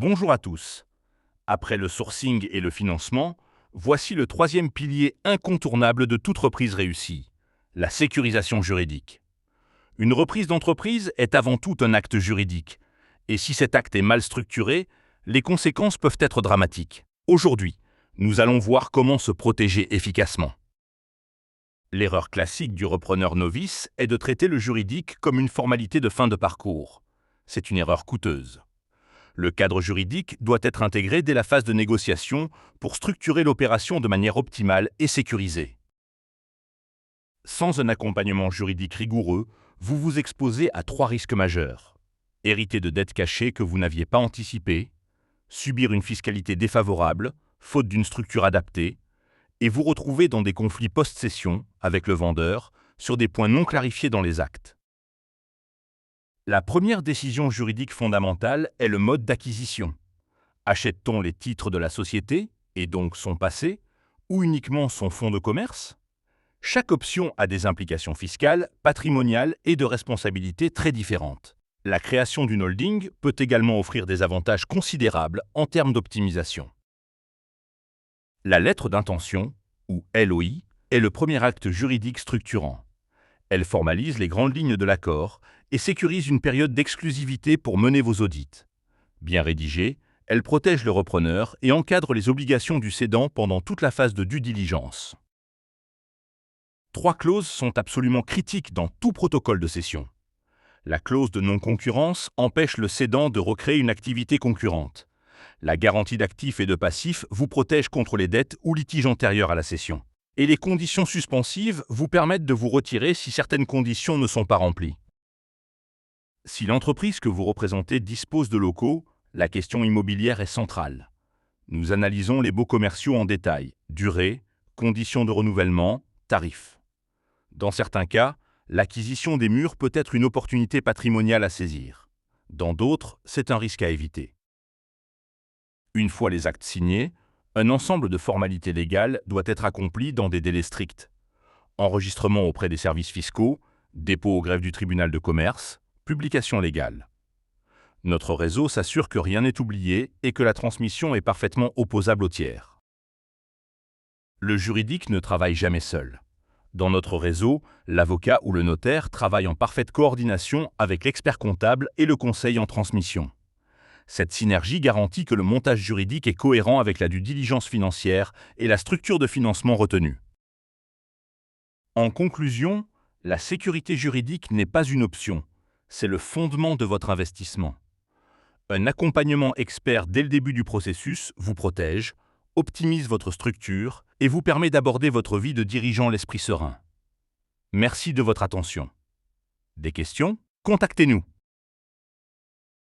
Bonjour à tous. Après le sourcing et le financement, voici le troisième pilier incontournable de toute reprise réussie, la sécurisation juridique. Une reprise d'entreprise est avant tout un acte juridique, et si cet acte est mal structuré, les conséquences peuvent être dramatiques. Aujourd'hui, nous allons voir comment se protéger efficacement. L'erreur classique du repreneur novice est de traiter le juridique comme une formalité de fin de parcours. C'est une erreur coûteuse. Le cadre juridique doit être intégré dès la phase de négociation pour structurer l'opération de manière optimale et sécurisée. Sans un accompagnement juridique rigoureux, vous vous exposez à 3 risques majeurs. Hériter de dettes cachées que vous n'aviez pas anticipées, subir une fiscalité défavorable, faute d'une structure adaptée, et vous retrouver dans des conflits post-cession avec le vendeur sur des points non clarifiés dans les actes. La première décision juridique fondamentale est le mode d'acquisition. Achète-t-on les titres de la société, et donc son passé, ou uniquement son fonds de commerce? Chaque option a des implications fiscales, patrimoniales et de responsabilité très différentes. La création d'une holding peut également offrir des avantages considérables en termes d'optimisation. La lettre d'intention, ou LOI, est le premier acte juridique structurant. Elle formalise les grandes lignes de l'accord et sécurise une période d'exclusivité pour mener vos audits. Bien rédigée, elle protège le repreneur et encadre les obligations du cédant pendant toute la phase de due diligence. 3 clauses sont absolument critiques dans tout protocole de cession. La clause de non-concurrence empêche le cédant de recréer une activité concurrente. La garantie d'actifs et de passifs vous protège contre les dettes ou litiges antérieurs à la cession. Et les conditions suspensives vous permettent de vous retirer si certaines conditions ne sont pas remplies. Si l'entreprise que vous représentez dispose de locaux, la question immobilière est centrale. Nous analysons les baux commerciaux en détail, durée, conditions de renouvellement, tarifs. Dans certains cas, l'acquisition des murs peut être une opportunité patrimoniale à saisir. Dans d'autres, c'est un risque à éviter. Une fois les actes signés, un ensemble de formalités légales doit être accompli dans des délais stricts. Enregistrement auprès des services fiscaux, dépôt au greffe du tribunal de commerce, publication légale. Notre réseau s'assure que rien n'est oublié et que la transmission est parfaitement opposable aux tiers. Le juridique ne travaille jamais seul. Dans notre réseau, l'avocat ou le notaire travaille en parfaite coordination avec l'expert comptable et le conseil en transmission. Cette synergie garantit que le montage juridique est cohérent avec la due diligence financière et la structure de financement retenue. En conclusion, la sécurité juridique n'est pas une option, c'est le fondement de votre investissement. Un accompagnement expert dès le début du processus vous protège, optimise votre structure et vous permet d'aborder votre vie de dirigeant l'esprit serein. Merci de votre attention. Des questions? Contactez-nous.